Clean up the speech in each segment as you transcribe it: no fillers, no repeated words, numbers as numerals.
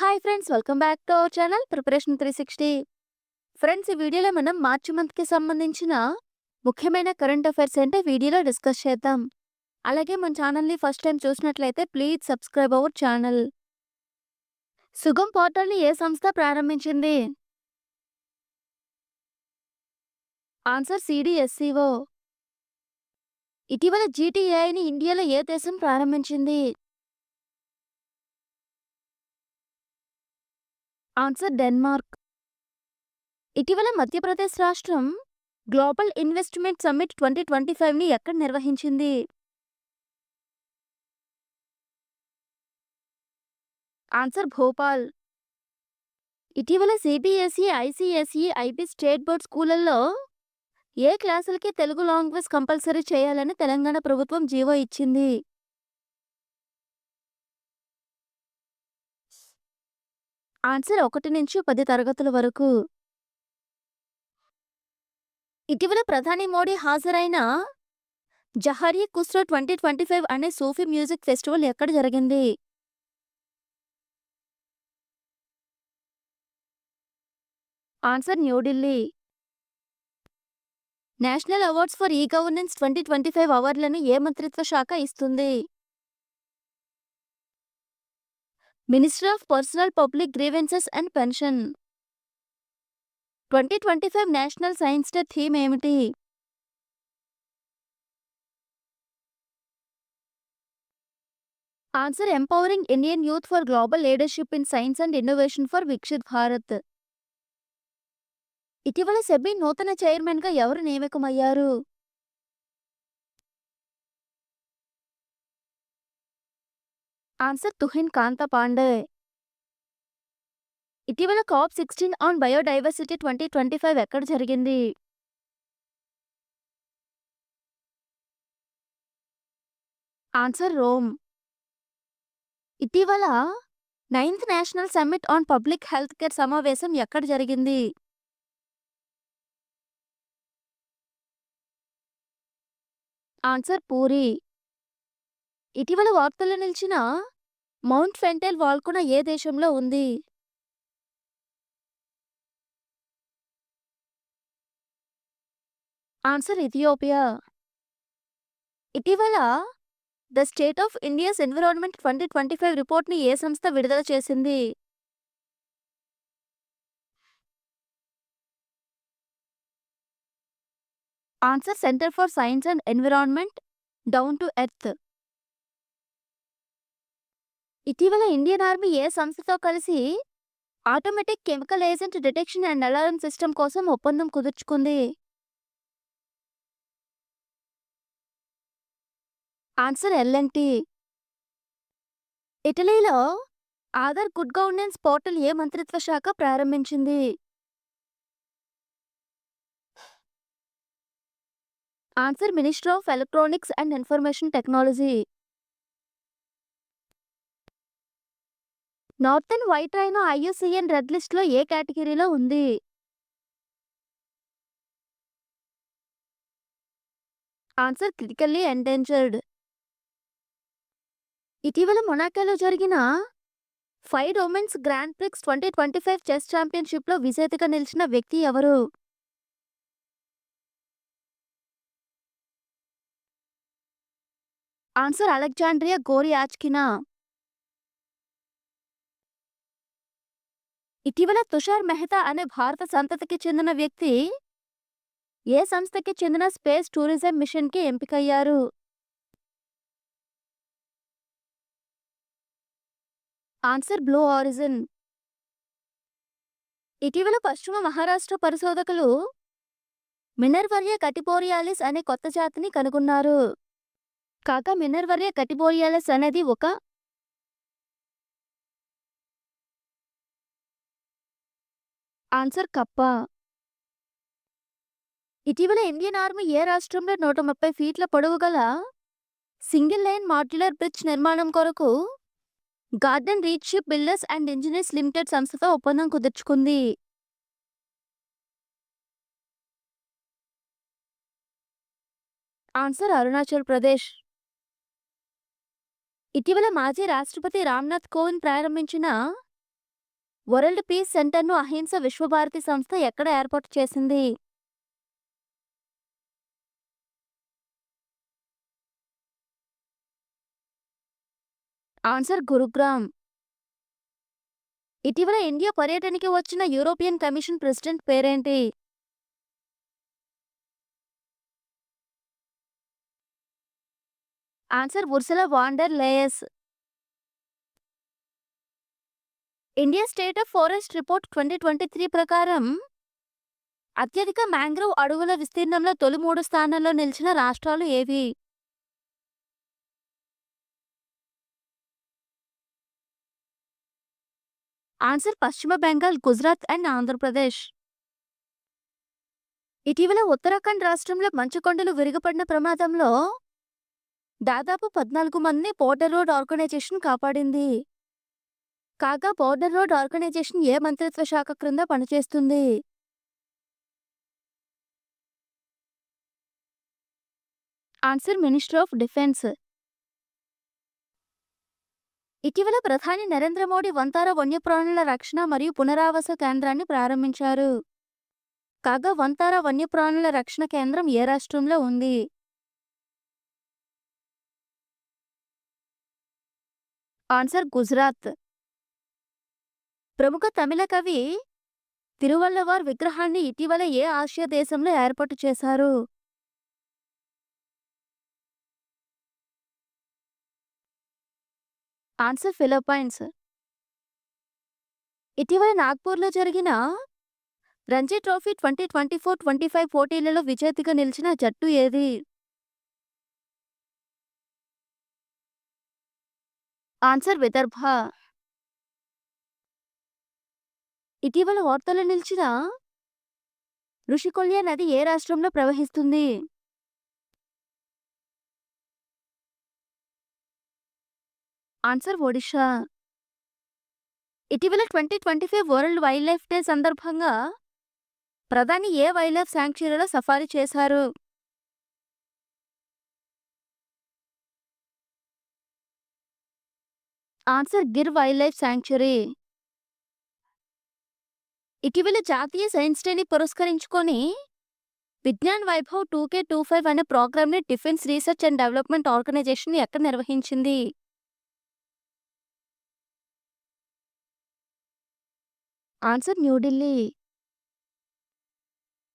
Hi friends, welcome back to our channel preparation 360. Friends, ఈ వీడియోలో మనం మార్చి మంత్కి సంబంధించిన ముఖ్యమైన కరెంట్ అఫైర్స్ ఏంటో వీడియోలో డిస్కస్ చేద్దాం. అలాగే మన ఛానల్ని ఫస్ట్ టైం చూసినట్లయితే please subscribe our channel. Sugam పోర్టల్ని ఏ సంస్థ ప్రారంభించింది? Answer CDSCO. ఇటీవల జీటీఏఐని ఇండియాలో ఏ దేశం ప్రారంభించింది? Answer Denmark. ఇటీవల మధ్యప్రదేశ్ రాష్ట్రం గ్లోబల్ ఇన్వెస్ట్మెంట్ సమ్మిట్ 2025ని ఎక్కడ నిర్వహించింది? ఆన్సర్ భోపాల్. ఇటీవల CBSE, ICSE, IB state board స్కూళ్లలో ఏ క్లాసులకి తెలుగు లాంగ్వేజ్ కంపల్సరీ చేయాలని తెలంగాణ ప్రభుత్వం జీవో ఇచ్చింది? ఆన్సర్ 1 నుంచి 10 తరగతుల వరకు. ఇటీవల ప్రధాని మోడీ హాజరైన జహరీ ఖుస్రో 2025 అనే సూఫీ మ్యూజిక్ ఫెస్టివల్ ఎక్కడ జరిగింది? Answer New Delhi. National awards for e governance 2025 అవార్డులను ఏ మంత్రిత్వ శాఖ ఇస్తుంది? Ministry of personnel public grievances and pension. 2025 national science day theme ఏమిటి? Answer empowering Indian youth for global leadership in science and innovation for Viksit Bharat. ఇటీవల SEBI నూతన చైర్మన్గా ఎవరు నియమితమయ్యారు? ఆన్సర్ తుహిన్ కాంత పాండే. ఇటీవల COP16 ఆన్ బయోడైవర్సిటీ 2025 ఎక్కడ జరిగింది? Answer Rome. ఇటీవల 9th national summit on public health care సమావేశం ఎక్కడ జరిగింది? ఆన్సర్ పూరి. ఇటీవల వార్తల్లో నిలిచిన మౌంట్ ఫెంటెల్ వాల్కున ఏ దేశంలో ఉంది? Answer Ethiopia. ఇటీవల the state of India's environment 2025 రిపోర్ట్ని ఏ సంస్థ విడుదల చేసింది? Answer centre for science and environment down to earth. ఇటీవల ఇండియన్ ఆర్మీ ఏ సంస్థతో కలిసి automatic chemical agent detection and alarm system కోసం ఒప్పందం కుదుర్చుకుంది? Answer L and T. ఇటలీలో ఆధార్ గుడ్ గవర్నెన్స్ పోర్టల్ ఏ మంత్రిత్వ శాఖ ప్రారంభించింది? Answer ministry of electronics and information technology. Northern white rhino IUCN red లిస్ట్లో ఏ కేటగిరీలో ఉంది? Answer critically endangered. ఇటీవల మొనాకోలో జరిగిన FIDE women's grand prix 2025 chess ఛాంపియన్షిప్లో విజేతగా నిలిచిన వ్యక్తి ఎవరు? Answer Alexandria Goryachkina. ఇటీవల తుషార్ మెహతా అనే భారత సంతతికి చెందిన వ్యక్తి ఏ సంస్థకి చెందిన స్పేస్ టూరిజం మిషన్కి ఎంపికయ్యారు? Answer blue origin. ఇటీవల పశ్చిమ మహారాష్ట్ర పరిశోధకులు మినర్వర్య కటిబోరియాలిస్ అనే కొత్త జాతిని కనుగొన్నారు. కాగా మినర్వర్య కటిబోరియాలిస్ అనేది ఒక ఆన్సర్ కప్ప. ఇటీవల ఇండియన్ ఆర్మీ ఏ రాష్ట్రంలో 130 ఫీట్ల పొడవు గల సింగిల్ లైన్ మాడ్యులర్ బ్రిడ్జ్ నిర్మాణం కొరకు garden reach ship builders and engineers limited సంస్థతో ఒప్పందం కుదుర్చుకుంది? ఆన్సర్ అరుణాచల్ ప్రదేశ్. ఇటీవల మాజీ రాష్ట్రపతి రామ్నాథ్ కోవింద్ ప్రారంభించిన వరల్డ్ పీస్ సెంటర్ను అహింస విశ్వభారతి సంస్థ ఎక్కడ ఏర్పాటు చేసింది? ఆన్సర్ గురుగ్రామ్. ఇటీవల ఇండియా పర్యటనకి వచ్చిన యూరోపియన్ కమిషన్ ప్రెసిడెంట్ పేరేంటి? Answer Ursula von der Leyen. India state of forest report 2023 ప్రకారం అత్యధిక మ్యాంగ్రోవ్ అడవుల విస్తీర్ణంలో తొలి 3 స్థానాల్లో నిలిచిన రాష్ట్రాలు ఏవి? ఆన్సర్ పశ్చిమ బెంగాల్, గుజరాత్ అండ్ ఆంధ్రప్రదేశ్. ఇటీవల ఉత్తరాఖండ్ రాష్ట్రంలో మంచుకొండలు విరిగిపడిన ప్రమాదంలో దాదాపు 14 మందిని బోర్డర్ రోడ్ ఆర్గనైజేషన్ కాపాడింది. కాగా బోర్డర్ రోడ్ ఆర్గనైజేషన్ ఏ మంత్రిత్వ శాఖ క్రింద పనిచేస్తుంది? Answer ministry of defence. ఇటీవల ప్రధాని నరేంద్ర మోడీ వంతార వన్యప్రాణుల రక్షణ మరియు పునరావాస కేంద్రాన్ని ప్రారంభించారు. కాగా వంతార వన్యప్రాణుల రక్షణ కేంద్రం ఏ రాష్ట్రంలో ఉంది? ఆన్సర్ గుజరాత్. ప్రముఖ తమిళ కవి తిరువల్లవార్ విగ్రహాన్ని ఇటీవల ఏ ఆసియా దేశంలో ఏర్పాటు చేశారు? Answer Philippines. ఇటీవల నాగ్పూర్లో జరిగిన రంజీ ట్రోఫీ 2024-25 పోటీలలో విజేతగా నిలిచిన జట్టు ఏది? ఆన్సర్ విదర్భ. ఇటీవల వార్తల్లో నిలిచిన ఋషికొల్య నది ఏ రాష్ట్రంలో ప్రవహిస్తుంది? ఆన్సర్ ఒడిషా. ఇటీవల 2025 వరల్డ్ వైల్డ్ లైఫ్ డే సందర్భంగా ప్రధాని ఏ వైల్డ్ లైఫ్ శాంక్చురీలో సఫారీ చేశారు? Answer Gir wild life sanctuary. ఇటీవల జాతీయ సైన్స్ డేని పురస్కరించుకొని విజ్ఞాన్ వైభవ్ 2K25 అనే ప్రోగ్రామ్ని defence research and development organisation ఎక్కడ నిర్వహించింది? ఆన్సర్ న్యూఢిల్లీ.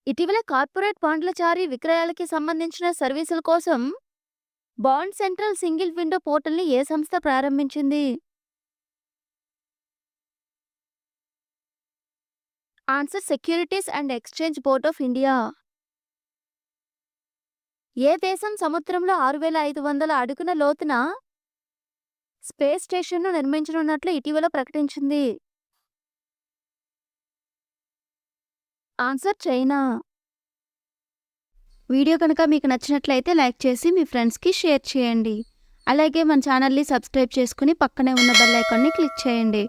ఇటీవల కార్పొరేట్ బాండ్ల జారీ విక్రయాలకి సంబంధించిన సర్వీసుల కోసం బాండ్ సెంట్రల్ సింగిల్ విండో పోర్టల్ని ఏ సంస్థ ప్రారంభించింది? Answer securities and exchange board of India. ఏ దేశం సముద్రంలో 6500 అడుగుల లోతున స్పేస్ స్టేషన్ను నిర్మించనున్నట్లు ఇటీవల ప్రకటించింది? Answer China. వీడియో కనుక మీకు నచ్చినట్లయితే లైక్ చేసి మీ ఫ్రెండ్స్కి షేర్ చేయండి. అలాగే మన ఛానల్ని సబ్స్క్రైబ్ చేసుకుని పక్కనే ఉన్న బెల్ ఐకాన్ని క్లిక్ చేయండి.